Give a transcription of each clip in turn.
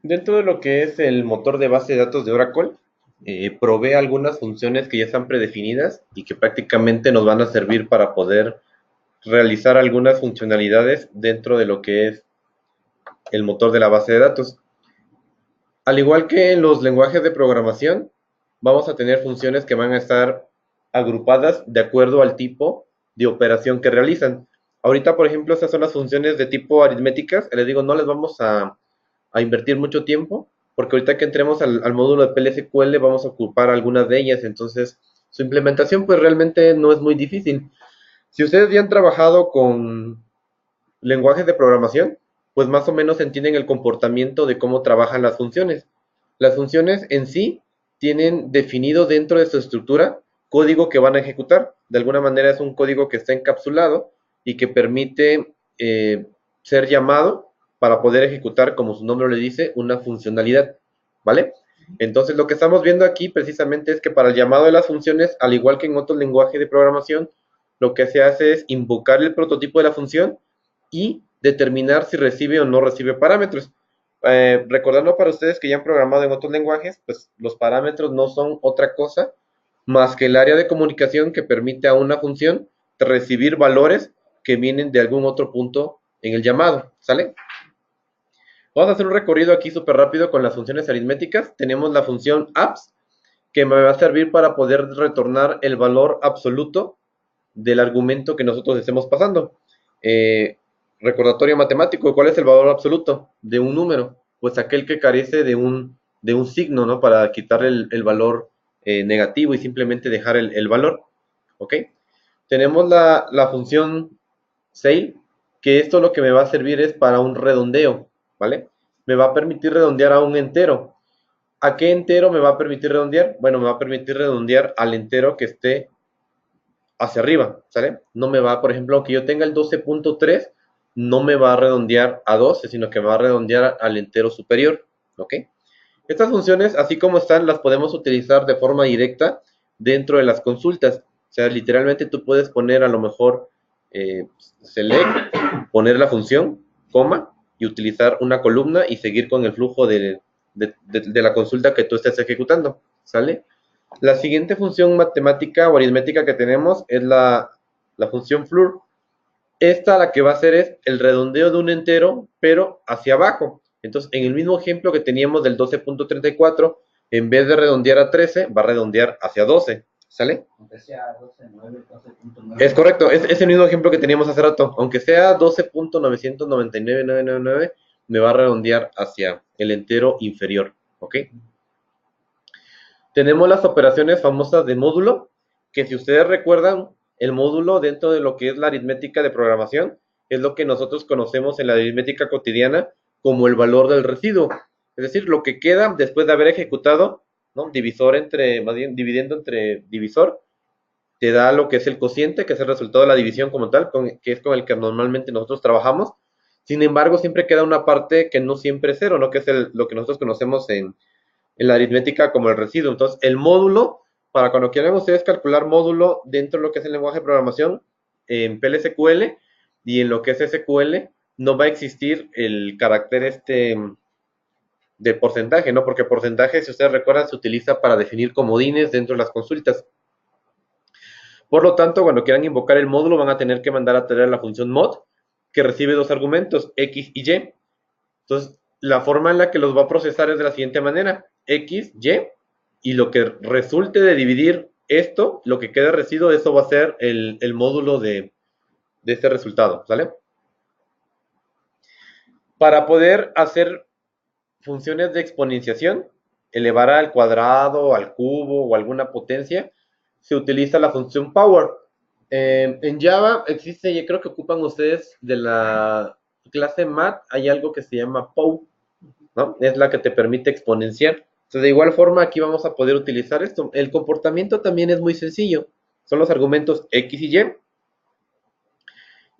Dentro de lo que es el motor de base de datos de Oracle, provee algunas funciones que ya están predefinidas y que prácticamente nos van a servir para poder realizar algunas funcionalidades dentro de lo que es el motor de la base de datos. Al igual que en los lenguajes de programación, vamos a tener funciones que van a estar agrupadas de acuerdo al tipo de operación que realizan. Ahorita, por ejemplo, estas son las funciones de tipo aritméticas. Les digo, no les vamos a invertir mucho tiempo, porque ahorita que entremos al módulo de PLSQL vamos a ocupar algunas de ellas. Entonces, su implementación pues realmente no es muy difícil. Si ustedes ya han trabajado con lenguajes de programación, pues más o menos entienden el comportamiento de cómo trabajan las funciones. Las funciones en sí tienen definido dentro de su estructura código que van a ejecutar. De alguna manera es un código que está encapsulado y que permite ser llamado para poder ejecutar, como su nombre le dice, una funcionalidad, ¿vale? Entonces lo que estamos viendo aquí precisamente es que para el llamado de las funciones, al igual que en otros lenguajes de programación, lo que se hace es invocar el prototipo de la función y determinar si recibe o no recibe parámetros. Recordando para ustedes que ya han programado en otros lenguajes, pues los parámetros no son otra cosa más que el área de comunicación que permite a una función recibir valores que vienen de algún otro punto en el llamado, ¿sale? Vamos a hacer un recorrido aquí súper rápido con las funciones aritméticas. Tenemos la función abs, que me va a servir para poder retornar el valor absoluto del argumento que nosotros estemos pasando. Eh, Recordatorio matemático, ¿cuál es el valor absoluto de un número? Pues aquel que carece de un signo, ¿no? Para quitar el valor negativo y simplemente dejar el valor, ¿ok? Tenemos la función sail, que esto lo que me va a servir es para un redondeo, ¿vale? Me va a permitir redondear a un entero. ¿A qué entero me va a permitir redondear? Bueno, me va a permitir redondear al entero que esté hacia arriba, ¿sale? No me va, por ejemplo, aunque yo tenga el 12.3, no me va a redondear a 12, sino que me va a redondear al entero superior, ¿ok? Estas funciones, así como están, las podemos utilizar de forma directa dentro de las consultas. O sea, literalmente tú puedes poner a lo mejor select, poner la función, coma, y utilizar una columna y seguir con el flujo de la consulta que tú estés ejecutando, ¿sale? La siguiente función matemática o aritmética que tenemos es la función floor. Esta la que va a hacer es el redondeo de un entero, pero hacia abajo. Entonces, en el mismo ejemplo que teníamos del 12.34, en vez de redondear a 13, va a redondear hacia 12. ¿Sale? Aunque sea 12.9, 12.9. Es correcto, es el mismo ejemplo que teníamos hace rato. Aunque sea 12.999.999, me va a redondear hacia el entero inferior. ¿Ok? Tenemos las operaciones famosas de módulo, que si ustedes recuerdan, el módulo dentro de lo que es la aritmética de programación es lo que nosotros conocemos en la aritmética cotidiana como el valor del residuo. Es decir, lo que queda después de haber ejecutado, ¿no? Divisor entre, más bien, dividiendo entre divisor, te da lo que es el cociente, que es el resultado de la división como tal, que es con el que normalmente nosotros trabajamos. Sin embargo, siempre queda una parte que no siempre es cero, ¿no? Que es lo que nosotros conocemos en la aritmética como el residuo. Entonces, el módulo, para cuando quieran ustedes calcular módulo dentro de lo que es el lenguaje de programación, en PLSQL y en lo que es SQL, no va a existir el carácter de porcentaje, ¿no? Porque porcentaje, si ustedes recuerdan, se utiliza para definir comodines dentro de las consultas. Por lo tanto, cuando quieran invocar el módulo, van a tener que mandar a traer la función mod, que recibe dos argumentos, x y y. Entonces, la forma en la que los va a procesar es de la siguiente manera: x, y lo que resulte de dividir esto, lo que quede residuo, eso va a ser el módulo de este resultado, ¿sale? Para poder hacer funciones de exponenciación, elevar al cuadrado, al cubo o alguna potencia, se utiliza la función power. En Java existe, yo creo que ocupan ustedes de la clase math, hay algo que se llama pow, ¿no? Es la que te permite exponenciar. Entonces, de igual forma, aquí vamos a poder utilizar esto. El comportamiento también es muy sencillo. Son los argumentos x y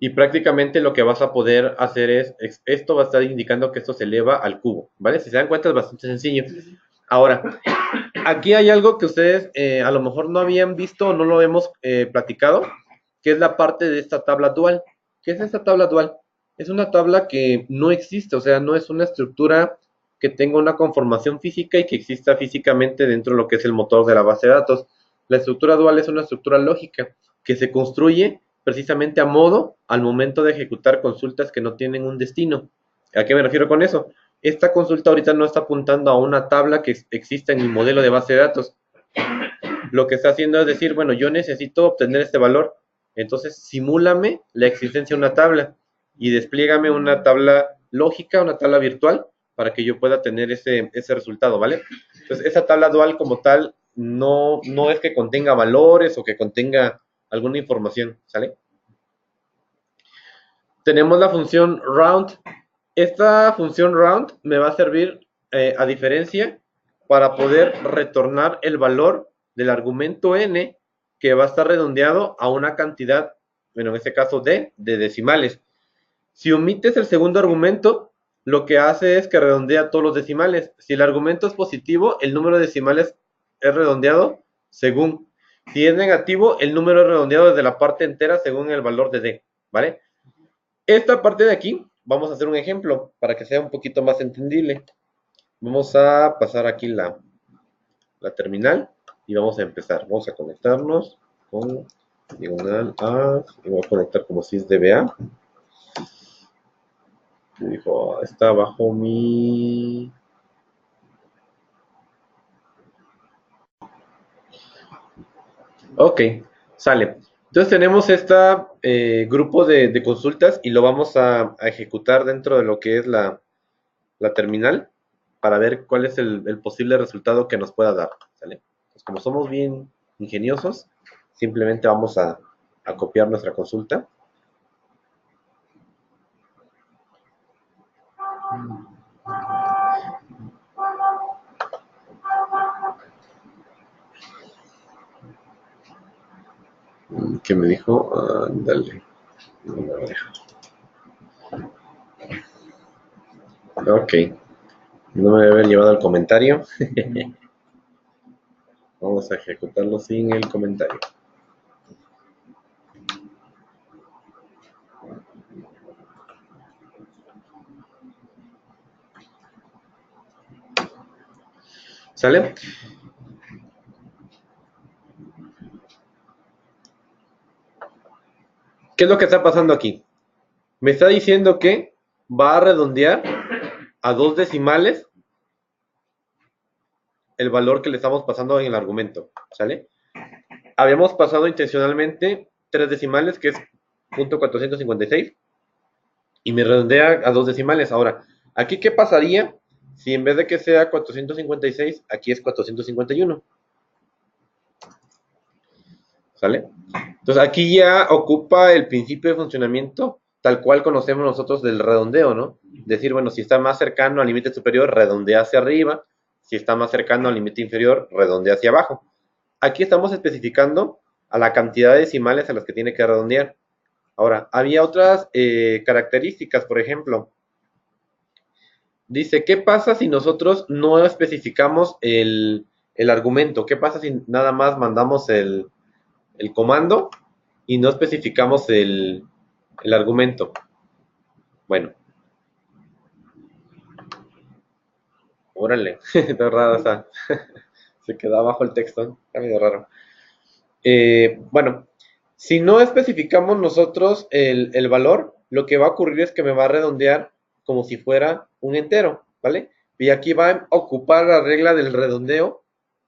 y prácticamente lo que vas a poder hacer esto va a estar indicando que esto se eleva al cubo, ¿vale? Si se dan cuenta es bastante sencillo. Ahora, aquí hay algo que ustedes a lo mejor no habían visto o no lo hemos platicado, que es la parte de esta tabla dual. ¿Qué es esta tabla dual? Es una tabla que no existe, o sea, no es una estructura que tenga una conformación física y que exista físicamente dentro de lo que es el motor de la base de datos. La estructura dual es una estructura lógica que se construye precisamente a modo al momento de ejecutar consultas que no tienen un destino. ¿A qué me refiero con eso? Esta consulta ahorita no está apuntando a una tabla que exista en mi modelo de base de datos. Lo que está haciendo es decir, bueno, yo necesito obtener este valor, entonces simúlame la existencia de una tabla y despliégame una tabla lógica, una tabla virtual, para que yo pueda tener ese resultado, ¿vale? Entonces, esa tabla dual como tal no es que contenga valores o que contenga alguna información, ¿sale? Tenemos la función round. Esta función round me va a servir, a diferencia, para poder retornar el valor del argumento n que va a estar redondeado a una cantidad, bueno, en este caso de decimales. Si omites el segundo argumento, lo que hace es que redondea todos los decimales. Si el argumento es positivo, el número de decimales es redondeado según. Si es negativo, el número es redondeado desde la parte entera según el valor de d, ¿vale? Esta parte de aquí, vamos a hacer un ejemplo para que sea un poquito más entendible. Vamos a pasar aquí la terminal y vamos a empezar. Vamos a conectarnos con diagonal A y voy a conectar como sysdba. Me dijo, está bajo mi... Ok, sale. Entonces tenemos este grupo de consultas y lo vamos a ejecutar dentro de lo que es la terminal para ver cuál es el posible resultado que nos pueda dar, ¿sale? Pues como somos bien ingeniosos, simplemente vamos a copiar nuestra consulta. ¿Qué me dijo? Dale. Ok. No me debe haber llevado el comentario. Vamos a ejecutarlo sin el comentario. ¿Sale? ¿Qué es lo que está pasando aquí? Me está diciendo que va a redondear a 2 decimales el valor que le estamos pasando en el argumento, ¿sale? Habíamos pasado intencionalmente 3 decimales, que es .456, y me redondea a 2 decimales. Ahora, ¿aquí qué pasaría si en vez de que sea 456, aquí es 451? ¿Sale? Entonces aquí ya ocupa el principio de funcionamiento tal cual conocemos nosotros del redondeo, ¿no? Decir, bueno, si está más cercano al límite superior, redondea hacia arriba. Si está más cercano al límite inferior, redondea hacia abajo. Aquí estamos especificando a la cantidad de decimales a las que tiene que redondear. Ahora, había otras características, por ejemplo. Dice, ¿qué pasa si nosotros no especificamos el argumento? ¿Qué pasa si nada más mandamos el comando y no especificamos el argumento? Bueno. Órale, está raro, se quedó abajo el texto, está medio raro. Bueno, si no especificamos nosotros el valor, lo que va a ocurrir es que me va a redondear como si fuera un entero, ¿vale? Y aquí va a ocupar la regla del redondeo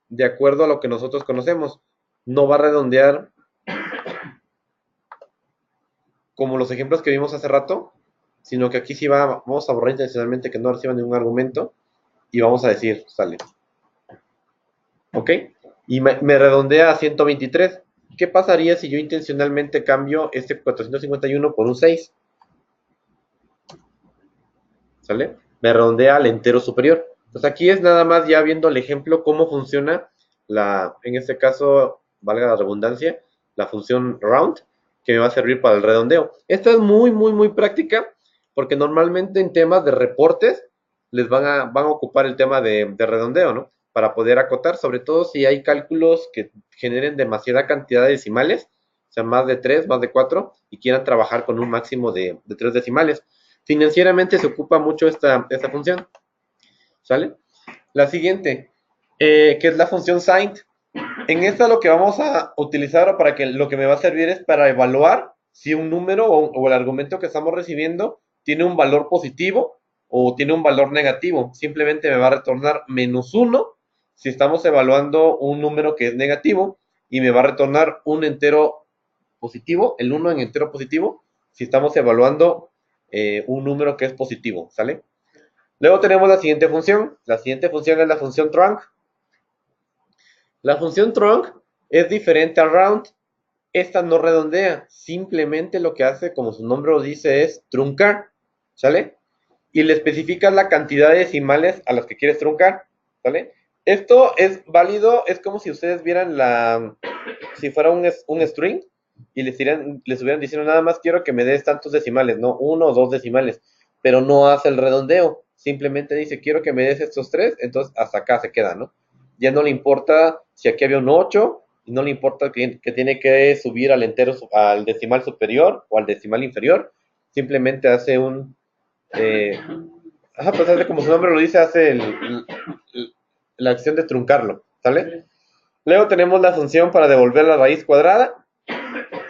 de acuerdo a lo que nosotros conocemos. No va a redondear como los ejemplos que vimos hace rato, sino que aquí sí vamos a borrar intencionalmente que no reciba ningún argumento y vamos a decir, sale. ¿Ok? Y me redondea a 123. ¿Qué pasaría si yo intencionalmente cambio este 451 por un 6? ¿Sale? Me redondea al entero superior. Entonces aquí es nada más ya viendo el ejemplo cómo funciona en este caso, valga la redundancia, la función round, que me va a servir para el redondeo. Esta es muy, muy, muy práctica, porque normalmente en temas de reportes les van a ocupar el tema de redondeo, ¿no? Para poder acotar, sobre todo si hay cálculos que generen demasiada cantidad de decimales, o sea, más de 3, más de 4, y quieran trabajar con un máximo de 3 decimales. Financieramente se ocupa mucho esta función. ¿sale? La siguiente, que es la función signed. En esta lo que vamos a utilizar, o para que lo que me va a servir, es para evaluar si un número o el argumento que estamos recibiendo tiene un valor positivo o tiene un valor negativo. Simplemente me va a retornar -1 si estamos evaluando un número que es negativo, y me va a retornar un entero positivo, el 1 en entero positivo, si estamos evaluando un número que es positivo, ¿sale? Luego tenemos la siguiente función. La siguiente función es la función trunc. La función trunc es diferente a round. Esta no redondea, simplemente lo que hace, como su nombre lo dice, es truncar, ¿sale? Y le especificas la cantidad de decimales a las que quieres truncar, ¿sale? Esto es válido, es como si ustedes vieran si fuera un string, y les estuvieran diciendo: nada más quiero que me des tantos decimales, no 1 o 2 decimales, pero no hace el redondeo, simplemente dice: quiero que me des estos 3, entonces hasta acá se queda, ¿no? Ya no le importa si aquí había un 8, y no le importa que tiene que subir al decimal superior o al decimal inferior, simplemente hace pues hace como su nombre lo dice, hace la acción de truncarlo, ¿sale? Luego tenemos la función para devolver la raíz cuadrada,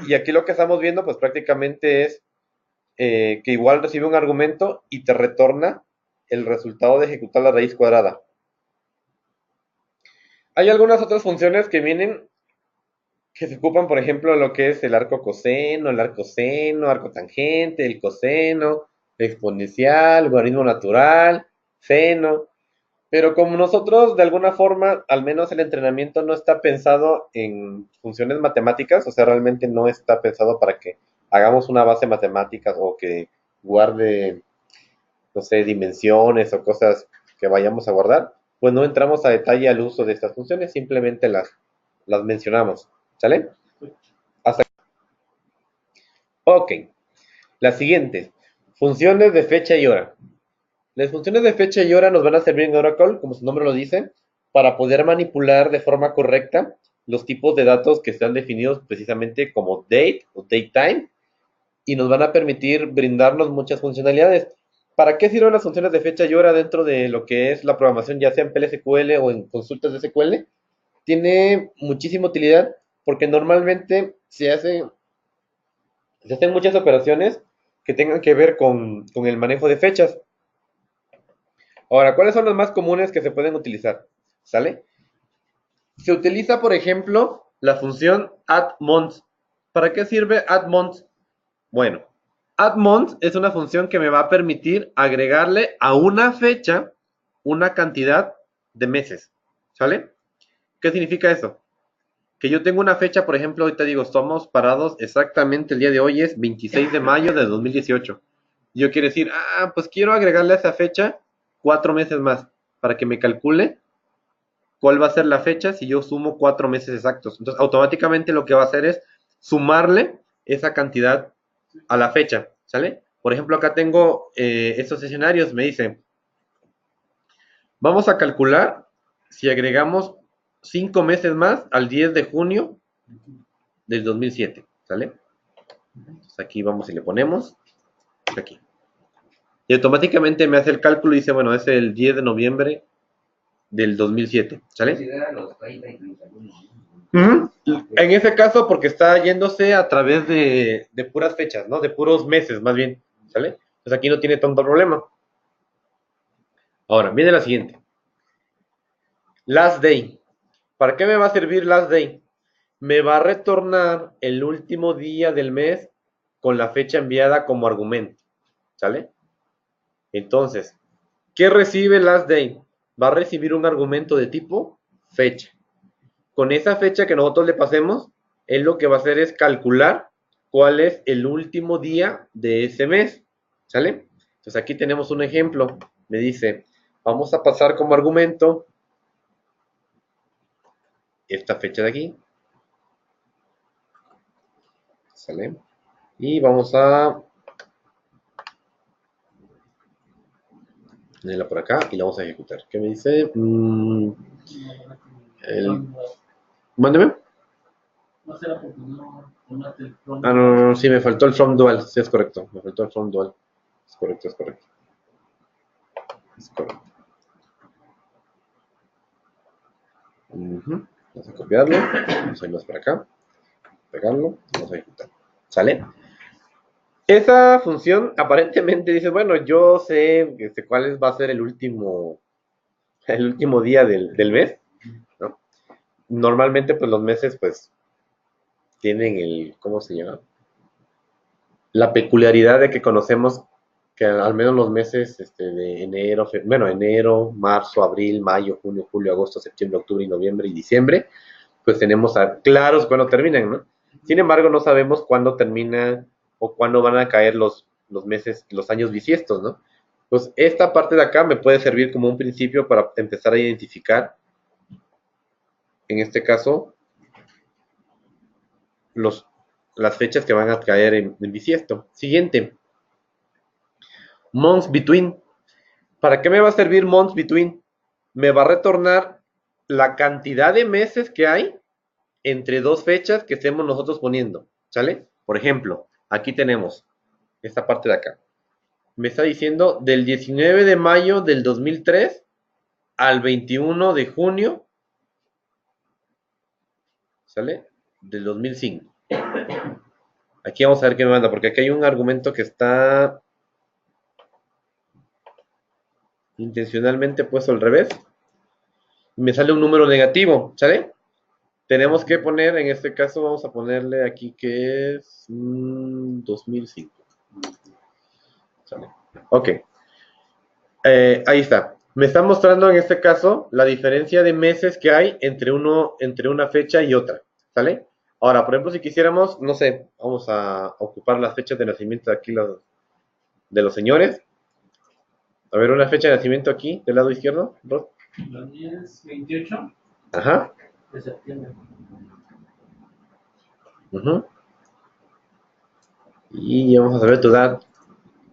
y aquí lo que estamos viendo pues prácticamente es que igual recibe un argumento y te retorna el resultado de ejecutar la raíz cuadrada. Hay algunas otras funciones que se ocupan, por ejemplo, lo que es el arco coseno, el arco seno, arco tangente, el coseno, exponencial, logaritmo natural, seno. Pero como nosotros, de alguna forma, al menos el entrenamiento no está pensado en funciones matemáticas, o sea, realmente no está pensado para que hagamos una base matemática o que guarde, no sé, dimensiones o cosas que vayamos a guardar, pues no entramos a detalle al uso de estas funciones, simplemente las mencionamos, ¿sale? Hasta aquí. Ok, la siguiente, funciones de fecha y hora. Las funciones de fecha y hora nos van a servir en Oracle, como su nombre lo dice, para poder manipular de forma correcta los tipos de datos que están definidos precisamente como date o datetime, y nos van a permitir brindarnos muchas funcionalidades. ¿Para qué sirven las funciones de fecha y hora dentro de lo que es la programación, ya sea en PLSQL o en consultas de SQL? Tiene muchísima utilidad porque normalmente se hacen muchas operaciones que tengan que ver con el manejo de fechas. Ahora, ¿cuáles son los más comunes que se pueden utilizar? ¿Sale? Se utiliza, por ejemplo, la función addMonth. ¿Para qué sirve addMonth? Bueno, addMonth es una función que me va a permitir agregarle a una fecha una cantidad de meses. ¿Sale? ¿Qué significa eso? Que yo tengo una fecha, por ejemplo, ahorita digo, estamos parados exactamente, el día de hoy es 26 de mayo de 2018. Yo quiero decir, pues quiero agregarle a esa fecha 4 meses más para que me calcule cuál va a ser la fecha si yo sumo 4 meses exactos. Entonces, automáticamente lo que va a hacer es sumarle esa cantidad a la fecha, ¿sale? Por ejemplo, acá tengo estos escenarios, me dice, vamos a calcular si agregamos 5 meses más al 10 de junio del 2007, ¿sale? Entonces aquí vamos y le ponemos aquí. Y automáticamente me hace el cálculo y dice, bueno, es el 10 de noviembre del 2007, ¿sale? Considera los 30 y 31. En ese caso, porque está yéndose a través de puras fechas, ¿no? De puros meses, más bien, ¿sale? Entonces aquí no tiene tanto problema. Ahora, viene la siguiente. Last day. ¿Para qué me va a servir last day? Me va a retornar el último día del mes con la fecha enviada como argumento, ¿sale? Entonces, ¿qué recibe last day? Va a recibir un argumento de tipo fecha. Con esa fecha que nosotros le pasemos, él lo que va a hacer es calcular cuál es el último día de ese mes, ¿sale? Entonces aquí tenemos un ejemplo. Me dice, vamos a pasar como argumento esta fecha de aquí, ¿sale? Y vamos a ponerla por acá y la vamos a ejecutar. ¿Qué me dice? Mándeme. No será porque no tomaste el from. No, sí, me faltó el from dual, sí es correcto, me faltó el from dual. Es correcto. Es correcto. Ujú. Vamos a copiarlo. Vamos a irnos para acá. Pegarlo. Vamos a ejecutar. ¿Sale? Esa función aparentemente dice, bueno, yo sé cuál va a ser el último día del mes, ¿no? Normalmente, pues los meses, pues, tienen ¿cómo se llama? La peculiaridad de que conocemos que al menos los meses de enero, bueno, enero, marzo, abril, mayo, junio, julio, agosto, septiembre, octubre, y noviembre y diciembre, pues tenemos claros cuándo terminan, ¿no? Sin embargo, no sabemos cuándo termina o cuándo van a caer los meses, los años bisiestos, ¿no? Pues esta parte de acá me puede servir como un principio para empezar a identificar, en este caso, los, las fechas que van a caer en bisiesto. Siguiente, months between. ¿Para qué me va a servir months between? Me va a retornar la cantidad de meses que hay entre dos fechas que estemos nosotros poniendo, ¿sale? Por ejemplo, aquí tenemos esta parte de acá. Me está diciendo del 19 de mayo del 2003 al 21 de junio, ¿sale? Del 2005. Aquí vamos a ver qué me manda, porque aquí hay un argumento que está intencionalmente puesto al revés. Y me sale un número negativo, ¿sale? Tenemos que poner, en este caso vamos a ponerle aquí que es 2005. ¿Sale? Ok. Ahí está. Me está mostrando en este caso la diferencia de meses que hay entre una fecha y otra. ¿Sale? Ahora, por ejemplo, si quisiéramos, no sé, vamos a ocupar las fechas de nacimiento de aquí de los señores. A ver, una fecha de nacimiento aquí, del lado izquierdo. Los días 28 Ajá. de septiembre. Uh-huh. Y vamos a ver tu edad.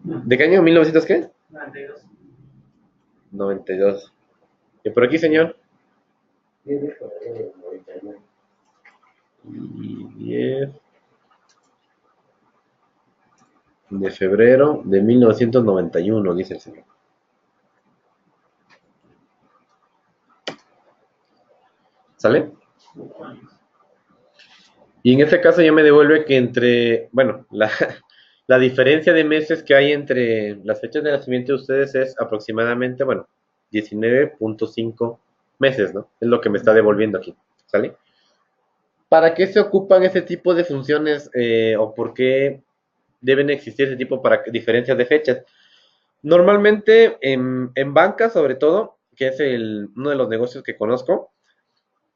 ¿De qué año? ¿1900 qué? 92. 92. ¿Y por aquí, señor? 10 de febrero de 1991, dice el señor. ¿Sale? Y en este caso ya me devuelve que bueno, la diferencia de meses que hay entre las fechas de nacimiento de ustedes es aproximadamente, bueno, 19.5 meses, ¿no? Es lo que me está devolviendo aquí, ¿sale? ¿Para qué se ocupan ese tipo de funciones o por qué deben existir ese tipo para diferencias de fechas? Normalmente en banca, sobre todo, que es uno de los negocios que conozco,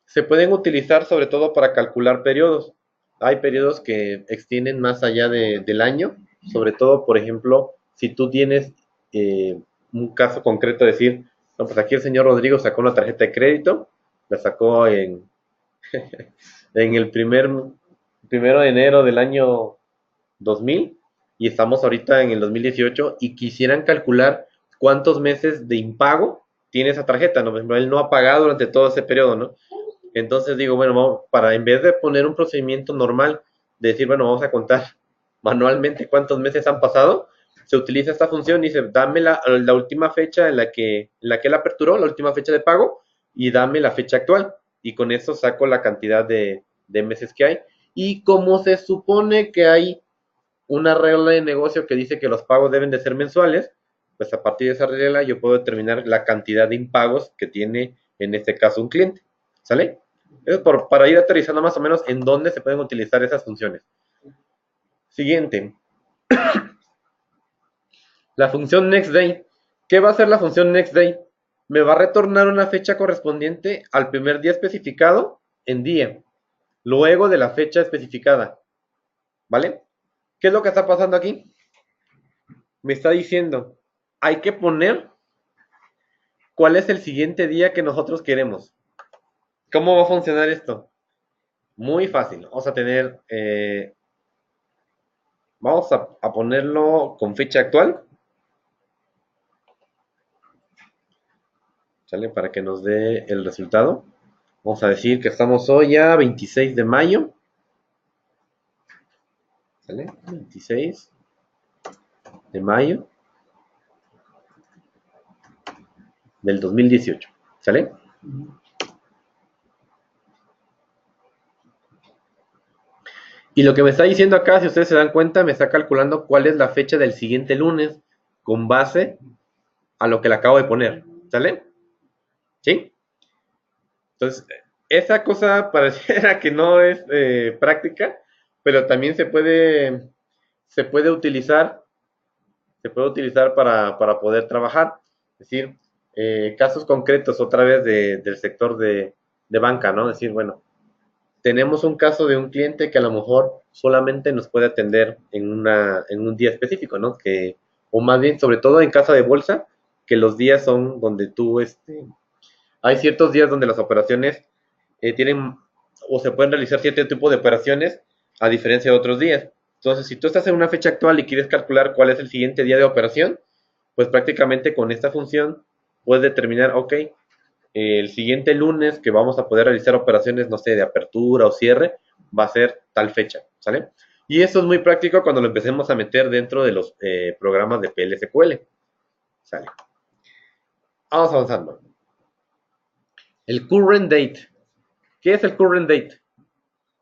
se pueden utilizar sobre todo para calcular periodos. Hay periodos que extienden más allá del año, sobre todo, por ejemplo, si tú tienes un caso concreto, decir, no, pues aquí el señor Rodrigo sacó una tarjeta de crédito, la sacó en el primero de enero del año 2000 y estamos ahorita en el 2018 y quisieran calcular cuántos meses de impago tiene esa tarjeta, ¿no? Por ejemplo, él no ha pagado durante todo ese periodo, ¿no? Entonces digo, bueno, en vez de poner un procedimiento normal, de decir, bueno, vamos a contar manualmente cuántos meses han pasado, se utiliza esta función y dice, dame la última fecha en la que él aperturó, la última fecha de pago, y dame la fecha actual. Y con eso saco la cantidad de meses que hay. Y como se supone que hay una regla de negocio que dice que los pagos deben de ser mensuales, pues a partir de esa regla yo puedo determinar la cantidad de impagos que tiene en este caso un cliente. ¿Sale? Es para ir aterrizando más o menos en dónde se pueden utilizar esas funciones. Siguiente. La función nextDay. ¿Qué va a hacer la función nextDay? Me va a retornar una fecha correspondiente al primer día especificado en día, luego de la fecha especificada. ¿Vale? ¿Qué es lo que está pasando aquí? Me está diciendo, hay que poner cuál es el siguiente día que nosotros queremos. ¿Cómo va a funcionar esto? Muy fácil. Vamos a ponerlo con fecha actual, ¿sale? Para que nos dé el resultado. Vamos a decir que estamos hoy a 26 de mayo, ¿sale? 26 de mayo del 2018, ¿sale? Y lo que me está diciendo acá, si ustedes se dan cuenta, me está calculando cuál es la fecha del siguiente lunes con base a lo que le acabo de poner. ¿Sale? ¿Sí? Entonces, esa cosa pareciera que no es práctica, pero también se puede utilizar, para poder trabajar. Es decir, casos concretos otra vez del sector de banca, ¿no? Es decir, bueno, tenemos un caso de un cliente que a lo mejor solamente nos puede atender en un día específico, ¿no? O más bien, sobre todo en casa de bolsa, que los días son donde hay ciertos días donde las operaciones tienen o se pueden realizar cierto tipo de operaciones a diferencia de otros días. Entonces, si tú estás en una fecha actual y quieres calcular cuál es el siguiente día de operación, pues prácticamente con esta función puedes determinar, ok, el siguiente lunes que vamos a poder realizar operaciones, no sé, de apertura o cierre, va a ser tal fecha, ¿sale? Y eso es muy práctico cuando lo empecemos a meter dentro de los programas de PLSQL, ¿sale? Vamos avanzando. El current date. ¿Qué es el current date?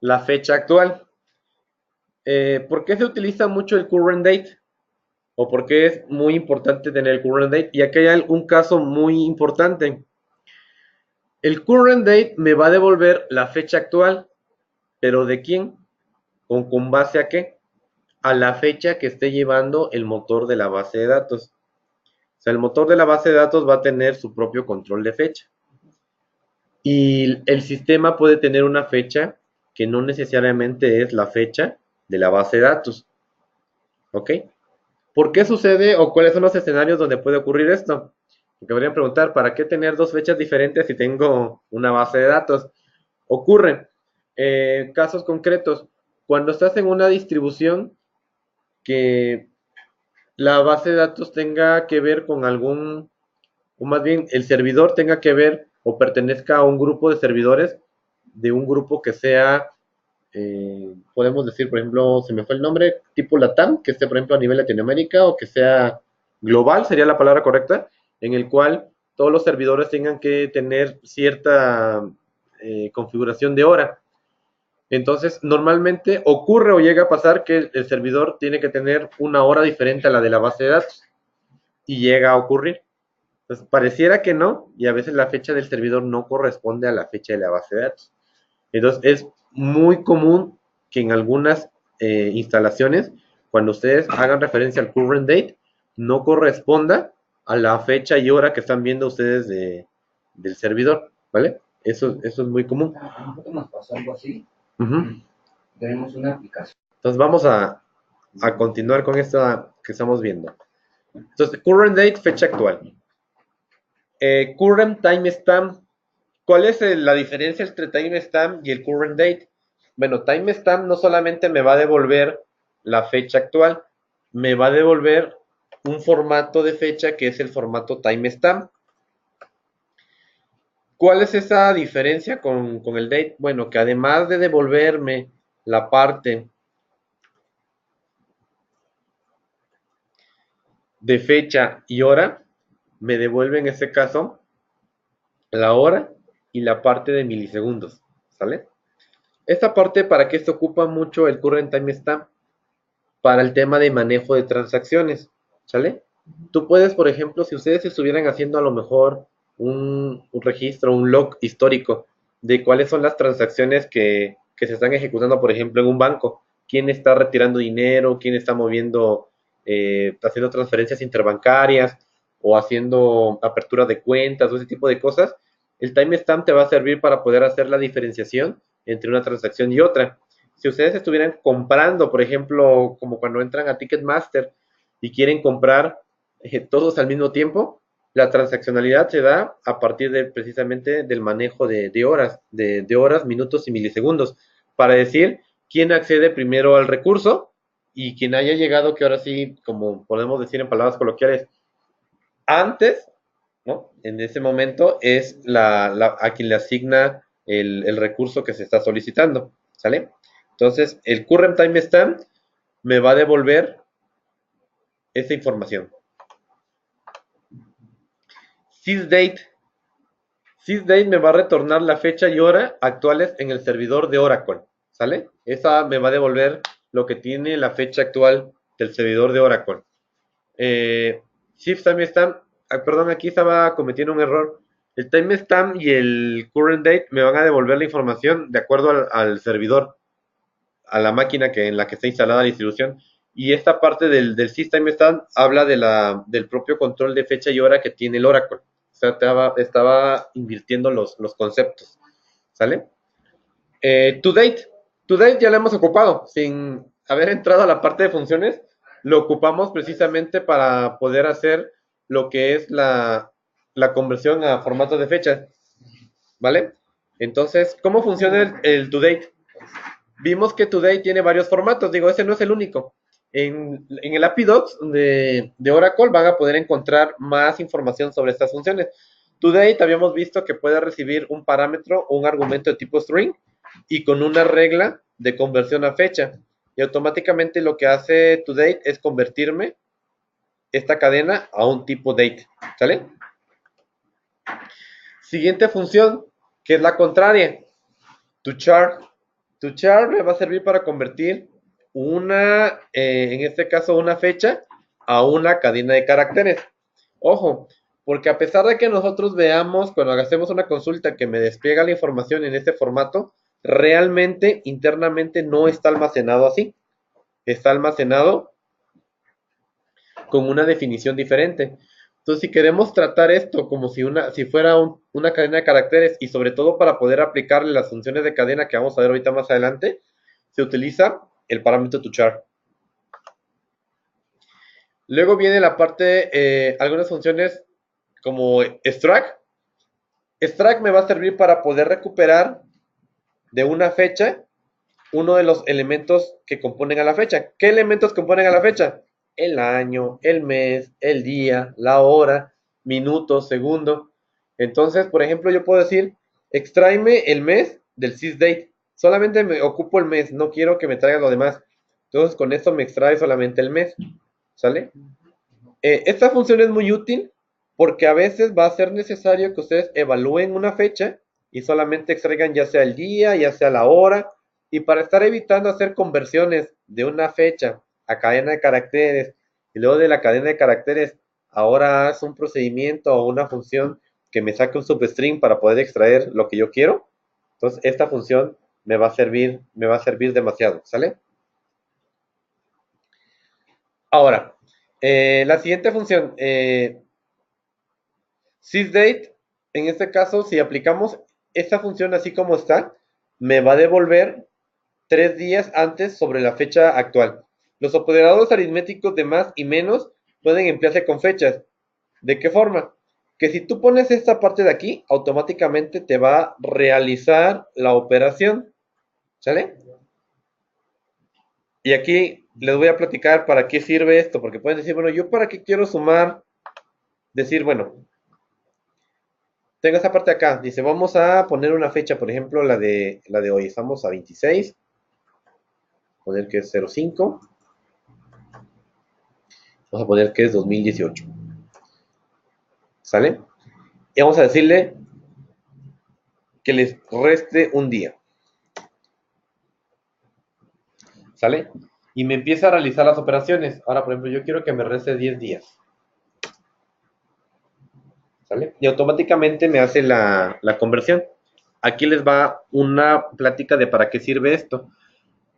La fecha actual. ¿Por qué se utiliza mucho el current date? ¿O por qué es muy importante tener el current date? Y aquí hay un caso muy importante. El current date me va a devolver la fecha actual, pero ¿de quién? ¿Con base a qué? A la fecha que esté llevando el motor de la base de datos. O sea, el motor de la base de datos va a tener su propio control de fecha. Y el sistema puede tener una fecha que no necesariamente es la fecha de la base de datos. ¿Ok? ¿Por qué sucede o cuáles son los escenarios donde puede ocurrir esto? Porque podrían preguntar, ¿para qué tener dos fechas diferentes si tengo una base de datos? Ocurre, casos concretos, cuando estás en una distribución que la base de datos tenga que ver con o más bien el servidor tenga que ver o pertenezca a un grupo de servidores de un grupo que sea, podemos decir, por ejemplo, se me fue el nombre, tipo LATAM, que esté, por ejemplo, a nivel Latinoamérica o que sea global, sería la palabra correcta, en el cual todos los servidores tengan que tener cierta configuración de hora. Entonces, normalmente ocurre o llega a pasar que el servidor tiene que tener una hora diferente a la de la base de datos y llega a ocurrir. Entonces, pareciera que no, y a veces la fecha del servidor no corresponde a la fecha de la base de datos. Entonces, es muy común que en algunas instalaciones, cuando ustedes hagan referencia al current date, no corresponda a la fecha y hora que están viendo ustedes del servidor, ¿vale? Eso es muy común. A nosotros nos pasó algo así. Ujú. Tenemos una aplicación. Entonces, vamos a continuar con esto que estamos viendo. Entonces, current date, fecha actual. Current timestamp. ¿Cuál es la diferencia entre timestamp y el current date? Bueno, timestamp no solamente me va a devolver la fecha actual, me va a devolver un formato de fecha que es el formato timestamp. ¿Cuál es esa diferencia con el date? Bueno, que además de devolverme la parte de fecha y hora, me devuelve en este caso la hora y la parte de milisegundos, ¿sale? Esta parte, ¿para qué se ocupa mucho el current timestamp? Para el tema de manejo de transacciones, ¿sale? Tú puedes, por ejemplo, si ustedes estuvieran haciendo a lo mejor un registro, un log histórico de cuáles son las transacciones que se están ejecutando, por ejemplo, en un banco, quién está retirando dinero, quién está moviendo, haciendo transferencias interbancarias o haciendo apertura de cuentas o ese tipo de cosas, el timestamp te va a servir para poder hacer la diferenciación entre una transacción y otra. Si ustedes estuvieran comprando, por ejemplo, como cuando entran a Ticketmaster y quieren comprar todos al mismo tiempo, la transaccionalidad se da a partir precisamente del manejo de horas, de horas, minutos y milisegundos, para decir quién accede primero al recurso y quien haya llegado, que ahora sí, como podemos decir en palabras coloquiales, antes, ¿no? En ese momento es a quien le asigna el recurso que se está solicitando, ¿sale? Entonces, el current timestamp me va a devolver esa información. Sysdate. Sysdate me va a retornar la fecha y hora actuales en el servidor de Oracle, ¿sale? Esa me va a devolver lo que tiene la fecha actual del servidor de Oracle. Shift timestamp, perdón, aquí estaba cometiendo un error. El timestamp y el current date me van a devolver la información de acuerdo al servidor, a la máquina en la que está instalada la distribución. Y esta parte del Shift timestamp habla del propio control de fecha y hora que tiene el Oracle. O sea, estaba invirtiendo los conceptos, ¿sale? To date ya lo hemos ocupado, sin haber entrado a la parte de funciones, lo ocupamos precisamente para poder hacer lo que es la conversión a formato de fecha, ¿vale? Entonces, ¿cómo funciona el to date? Vimos que to date tiene varios formatos, digo, ese no es el único. En el API Docs de Oracle van a poder encontrar más información sobre estas funciones. To date habíamos visto que puede recibir un parámetro o un argumento de tipo string y con una regla de conversión a fecha. Y automáticamente lo que hace toDate es convertirme esta cadena a un tipo date. ¿Sale? Siguiente función, que es la contraria. ToChar. ToChar me va a servir para convertir en este caso, una fecha a una cadena de caracteres. Ojo, porque a pesar de que nosotros veamos cuando hacemos una consulta que me despliega la información en este formato, realmente internamente no está almacenado así. Está almacenado con una definición diferente. Entonces, si queremos tratar esto como si fuera una cadena de caracteres y sobre todo para poder aplicarle las funciones de cadena que vamos a ver ahorita más adelante, se utiliza el parámetro toChar. Luego viene la parte, algunas funciones como struct. Struct me va a servir para poder recuperar de una fecha uno de los elementos que componen a la fecha. ¿Qué elementos componen a la fecha? El año, el mes, el día, la hora, minuto, segundo. Entonces, por ejemplo, yo puedo decir, extráeme el mes del sysdate. Solamente me ocupo el mes, no quiero que me traiga lo demás. Entonces, con esto me extrae solamente el mes. ¿Sale? Esta función es muy útil porque a veces va a ser necesario que ustedes evalúen una fecha y solamente extraigan ya sea el día, ya sea la hora, y para estar evitando hacer conversiones de una fecha a cadena de caracteres y luego de la cadena de caracteres ahora haz un procedimiento o una función que me saque un substring para poder extraer lo que yo quiero. Entonces esta función me va a servir demasiado, ¿sale? Ahora, la siguiente función, sysdate, en este caso, si aplicamos esta función así como está, me va a devolver 3 días antes sobre la fecha actual. Los operadores aritméticos de más y menos pueden emplearse con fechas. ¿De qué forma? Que si tú pones esta parte de aquí, automáticamente te va a realizar la operación. ¿Sale? Y aquí les voy a platicar para qué sirve esto, porque pueden decir, bueno, yo para qué quiero sumar, decir, bueno, tengo esta parte acá, dice, vamos a poner una fecha, por ejemplo, la de hoy, estamos a 26, poner que es 05, vamos a poner que es 2018, ¿sale? Y vamos a decirle que les reste un día, ¿sale? Y me empieza a realizar las operaciones. Ahora, por ejemplo, yo quiero que me reste 10 días, ¿sale? Y automáticamente me hace la conversión. Aquí les va una plática de para qué sirve esto.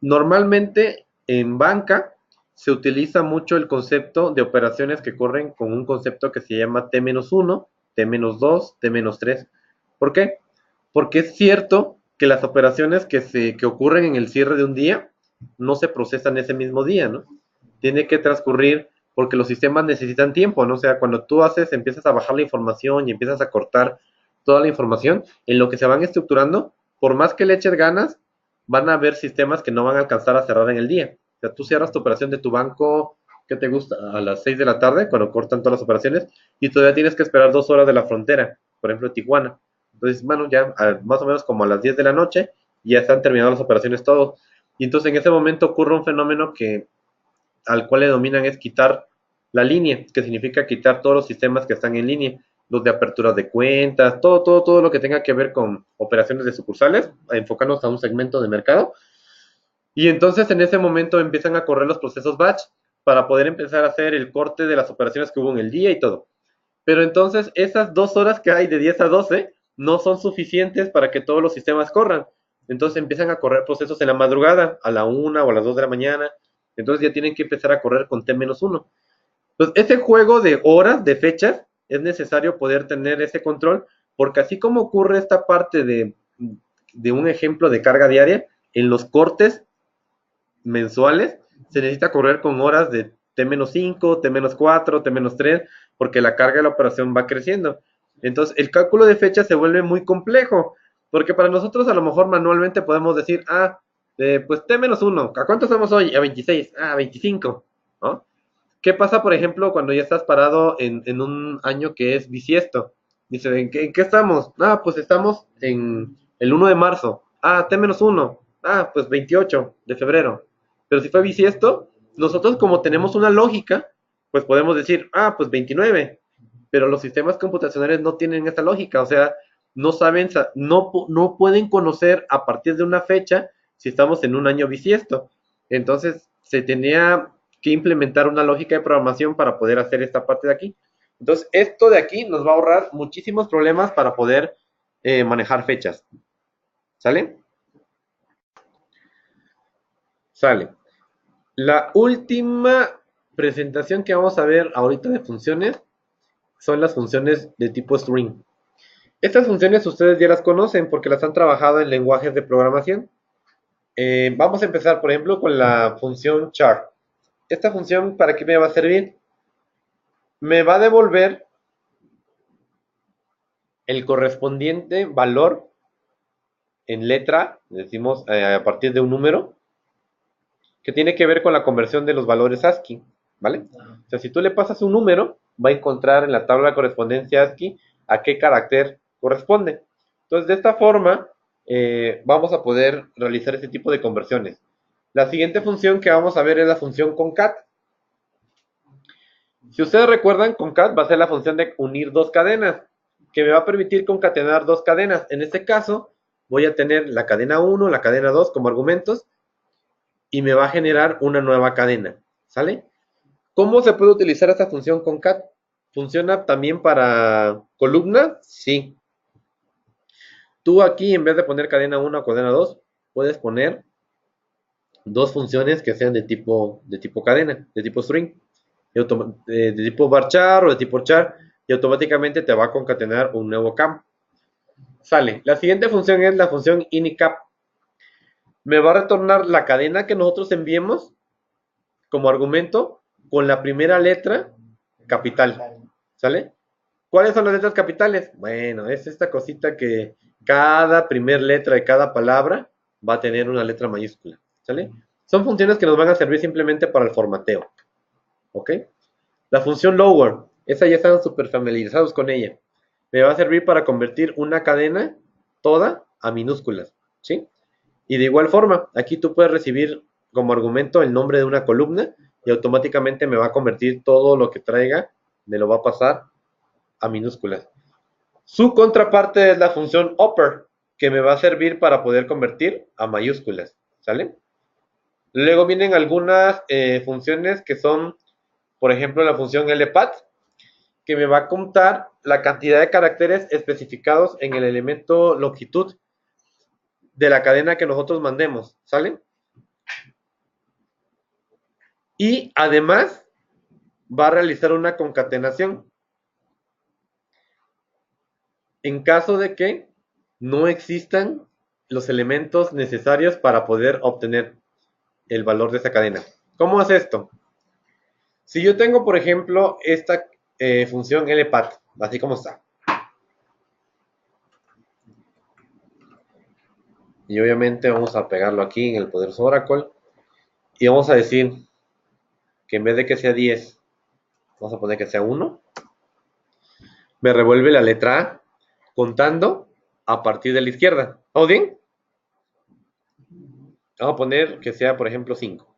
Normalmente en banca se utiliza mucho el concepto de operaciones que corren con un concepto que se llama T-1, T-2, T-3. ¿Por qué? Porque es cierto que las operaciones que ocurren en el cierre de un día no se procesan ese mismo día, ¿no? Tiene que transcurrir porque los sistemas necesitan tiempo, ¿no? O sea, cuando tú empiezas a bajar la información y empiezas a cortar toda la información, en lo que se van estructurando, por más que le eches ganas, van a haber sistemas que no van a alcanzar a cerrar en el día. O sea, tú cierras tu operación de tu banco, ¿qué te gusta? A las 6 de la tarde, cuando cortan todas las operaciones, y todavía tienes que esperar 2 horas de la frontera, por ejemplo, Tijuana. Entonces, bueno, ya más o menos como a las 10 de la noche, ya están terminadas las operaciones todo. Y entonces en ese momento ocurre un fenómeno al cual le dominan es quitar la línea, que significa quitar todos los sistemas que están en línea, los de aperturas de cuentas, todo lo que tenga que ver con operaciones de sucursales, enfocarnos a un segmento de mercado. Y entonces en ese momento empiezan a correr los procesos batch para poder empezar a hacer el corte de las operaciones que hubo en el día y todo. Pero entonces esas 2 horas que hay de 10 a 12 no son suficientes para que todos los sistemas corran. Entonces empiezan a correr procesos en la madrugada, a la 1 o a las 2 de la mañana. Entonces ya tienen que empezar a correr con T-1. Entonces ese juego de horas, de fechas, es necesario poder tener ese control, porque así como ocurre esta parte de un ejemplo de carga diaria, en los cortes mensuales se necesita correr con horas de T-5, T-4, T-3, porque la carga de la operación va creciendo. Entonces, el cálculo de fechas se vuelve muy complejo, porque para nosotros a lo mejor manualmente podemos decir, pues T-1, ¿a cuánto estamos hoy? A 26, 25, ¿no? ¿Qué pasa, por ejemplo, cuando ya estás parado en un año que es bisiesto? Dice, ¿en qué estamos? Pues estamos en el 1 de marzo. T-1. Pues 28 de febrero. Pero si fue bisiesto, nosotros como tenemos una lógica, pues podemos decir, pues 29. Pero los sistemas computacionales no tienen esta lógica, o sea, no saben, no pueden conocer a partir de una fecha si estamos en un año bisiesto. Entonces, se tenía que implementar una lógica de programación para poder hacer esta parte de aquí. Entonces, esto de aquí nos va a ahorrar muchísimos problemas para poder manejar fechas. ¿Sale? Sale. La última presentación que vamos a ver ahorita de funciones son las funciones de tipo string. Estas funciones ustedes ya las conocen porque las han trabajado en lenguajes de programación. Vamos a empezar, por ejemplo, con la función char. Esta función, ¿para qué me va a servir? Me va a devolver el correspondiente valor en letra, decimos a partir de un número, que tiene que ver con la conversión de los valores ASCII, ¿vale? O sea, si tú le pasas un número, va a encontrar en la tabla de correspondencia ASCII a qué carácter corresponde. Entonces, de esta forma, vamos a poder realizar este tipo de conversiones. La siguiente función que vamos a ver es la función concat. Si ustedes recuerdan, concat va a ser la función de unir dos cadenas, que me va a permitir concatenar dos cadenas. En este caso, voy a tener la cadena 1, la cadena 2 como argumentos, y me va a generar una nueva cadena, ¿sale? ¿Cómo se puede utilizar esta función concat? ¿Funciona también para columna? Sí. Tú aquí, en vez de poner cadena 1 o cadena 2, puedes poner dos funciones que sean de tipo cadena, de tipo string, de tipo varchar o de tipo char, y automáticamente te va a concatenar un nuevo campo. Sale. La siguiente función es la función inicap. Me va a retornar la cadena que nosotros enviemos como argumento con la primera letra capital. ¿Sale? ¿Cuáles son las letras capitales? Bueno, es esta cosita que cada primer letra de cada palabra va a tener una letra mayúscula. ¿Sale? Son funciones que nos van a servir simplemente para el formateo. ¿Ok? La función lower, esa ya están súper familiarizados con ella. Me va a servir para convertir una cadena toda a minúsculas. ¿Sí? Y de igual forma, aquí tú puedes recibir como argumento el nombre de una columna y automáticamente me va a convertir todo lo que traiga, me lo va a pasar a minúsculas. Su contraparte es la función upper, que me va a servir para poder convertir a mayúsculas. ¿Sale? Luego vienen algunas funciones que son, por ejemplo, la función lpat, que me va a contar la cantidad de caracteres especificados en el elemento longitud de la cadena que nosotros mandemos, ¿sale? Y además va a realizar una concatenación en caso de que no existan los elementos necesarios para poder obtener el valor de esa cadena. ¿Cómo es esto? Si yo tengo, por ejemplo, esta función lpat, así como está, y obviamente vamos a pegarlo aquí en el poderoso Oracle, y vamos a decir que en vez de que sea 10, vamos a poner que sea 1, me revuelve la letra A contando a partir de la izquierda. ¿Vamos bien? Vamos a poner que sea, por ejemplo, 5.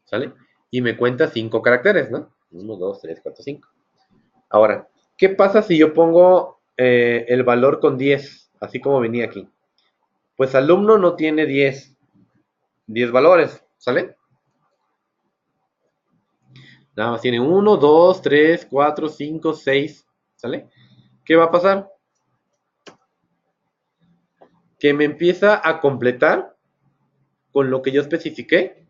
¿Sale? Y me cuenta 5 caracteres, ¿no? 1, 2, 3, 4, 5. Ahora, ¿qué pasa si yo pongo el valor con 10? Así como venía aquí. Pues alumno no tiene 10 valores, ¿sale? Nada más tiene 1, 2, 3, 4, 5, 6, ¿sale? ¿Qué va a pasar? Que me empieza a completar con lo que yo especifiqué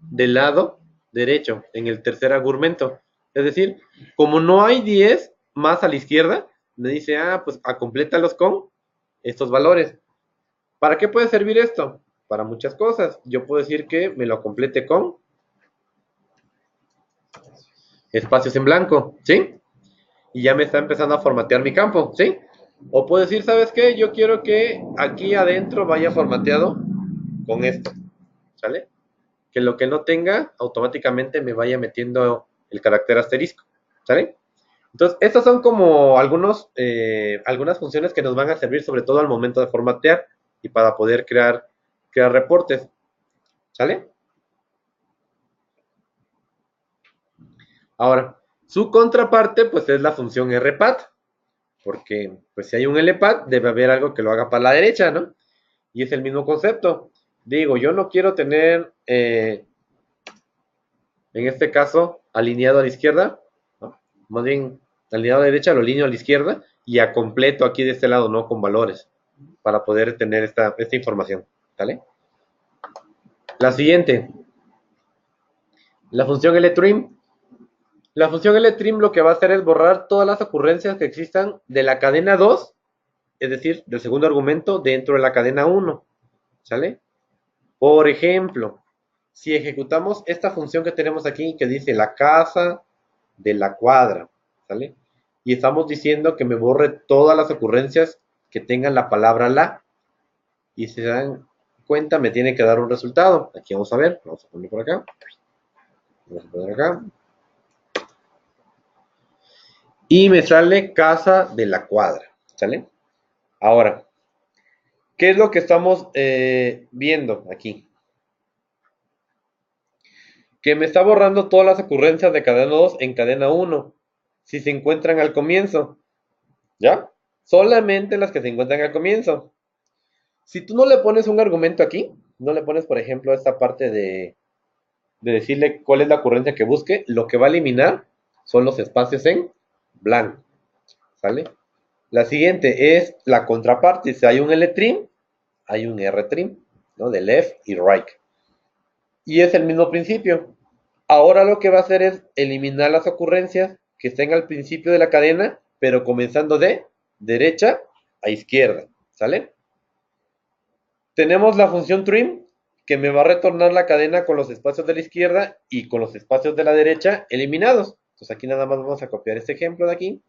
del lado derecho, en el tercer argumento. Es decir, como no hay 10 más a la izquierda, me dice, pues complétalos con estos valores. ¿Para qué puede servir esto? Para muchas cosas. Yo puedo decir que me lo complete con espacios en blanco, ¿sí? Y ya me está empezando a formatear mi campo, ¿sí? O puedo decir, ¿sabes qué? Yo quiero que aquí adentro vaya formateado con esto, ¿sale? Que lo que no tenga, automáticamente me vaya metiendo el carácter asterisco, ¿sale? Entonces, estas son como algunas funciones que nos van a servir sobre todo al momento de formatear y para poder crear reportes, ¿sale? Ahora, su contraparte, pues es la función rpat, porque pues si hay un lpat, debe haber algo que lo haga para la derecha, ¿no? Y es el mismo concepto. Digo, yo no quiero tener, en este caso, alineado a la izquierda, ¿no? Más bien, alineado a la derecha, lo alineo a la izquierda y a completo aquí de este lado, ¿no? Con valores, para poder tener esta información, ¿vale? La siguiente, la función LTrim. La función LTrim lo que va a hacer es borrar todas las ocurrencias que existan de la cadena 2, es decir, del segundo argumento, dentro de la cadena 1, ¿sale? Por ejemplo, si ejecutamos esta función que tenemos aquí, que dice la casa de la cuadra, ¿sale? Y estamos diciendo que me borre todas las ocurrencias que tengan la palabra la, y si se dan cuenta, me tiene que dar un resultado. Aquí vamos a ver, vamos a poner por acá, vamos a poner acá, y me sale casa de la cuadra, ¿sale? Ahora, ¿qué es lo que estamos viendo aquí? Que me está borrando todas las ocurrencias de cadena 2 en cadena 1, si se encuentran al comienzo, ¿ya? Solamente las que se encuentran al comienzo. Si tú no le pones un argumento aquí, no le pones, por ejemplo, esta parte de decirle cuál es la ocurrencia que busque, lo que va a eliminar son los espacios en blanco, ¿sale? La siguiente es la contraparte. Si hay un LTrim, hay un RTrim, ¿no? De left y right. Y es el mismo principio. Ahora lo que va a hacer es eliminar las ocurrencias que estén al principio de la cadena, pero comenzando de derecha a izquierda, ¿sale? Tenemos la función trim, que me va a retornar la cadena con los espacios de la izquierda y con los espacios de la derecha eliminados. Entonces aquí nada más vamos a copiar este ejemplo de aquí.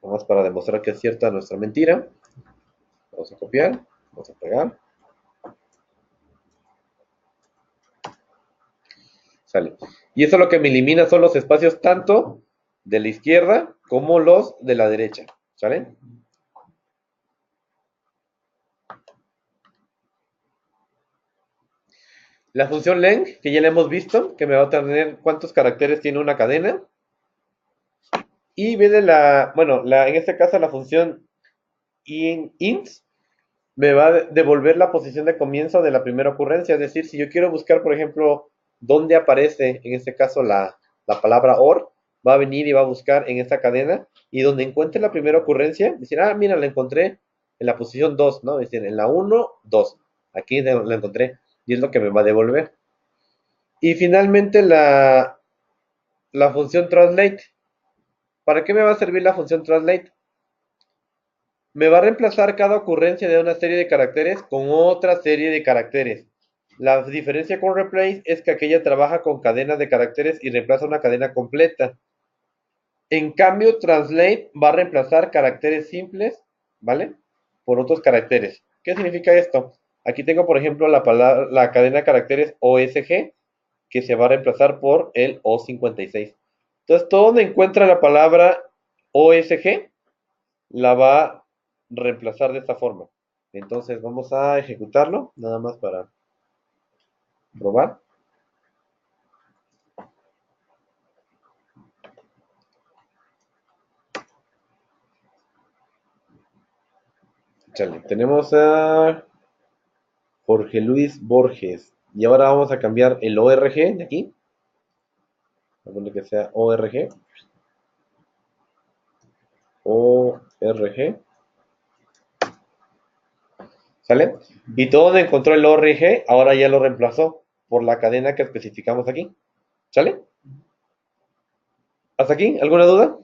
Vamos para demostrar que es cierta nuestra mentira. Vamos a copiar, vamos a pegar. Sale. Y eso lo que me elimina son los espacios tanto de la izquierda como los de la derecha. ¿Sale? La función len, que ya la hemos visto, que me va a tener cuántos caracteres tiene una cadena. Y viene en este caso la función int me va a devolver la posición de comienzo de la primera ocurrencia. Es decir, si yo quiero buscar, por ejemplo, dónde aparece, en este caso, la palabra or, va a venir y va a buscar en esta cadena, y donde encuentre la primera ocurrencia, decir, mira, la encontré en la posición 2, ¿no? Es decir, en la 1, 2. Aquí la encontré, y es lo que me va a devolver. Y finalmente la función translate. ¿Para qué me va a servir la función translate? Me va a reemplazar cada ocurrencia de una serie de caracteres con otra serie de caracteres. La diferencia con replace es que aquella trabaja con cadenas de caracteres y reemplaza una cadena completa. En cambio, translate va a reemplazar caracteres simples, ¿vale? Por otros caracteres. ¿Qué significa esto? Aquí tengo, por ejemplo, la cadena de caracteres OSG, que se va a reemplazar por el O56. Entonces, todo donde encuentra la palabra OSG, la va a reemplazar de esta forma. Entonces, vamos a ejecutarlo, nada más para probar. Chale, tenemos a Jorge Luis Borges. Y ahora vamos a cambiar el ORG de aquí. Vamos a poner que sea ORG. ORG. ¿Sale? Y todo donde encontró el ORG, ahora ya lo reemplazó por la cadena que especificamos aquí. ¿Sale? ¿Hasta aquí? ¿Alguna duda?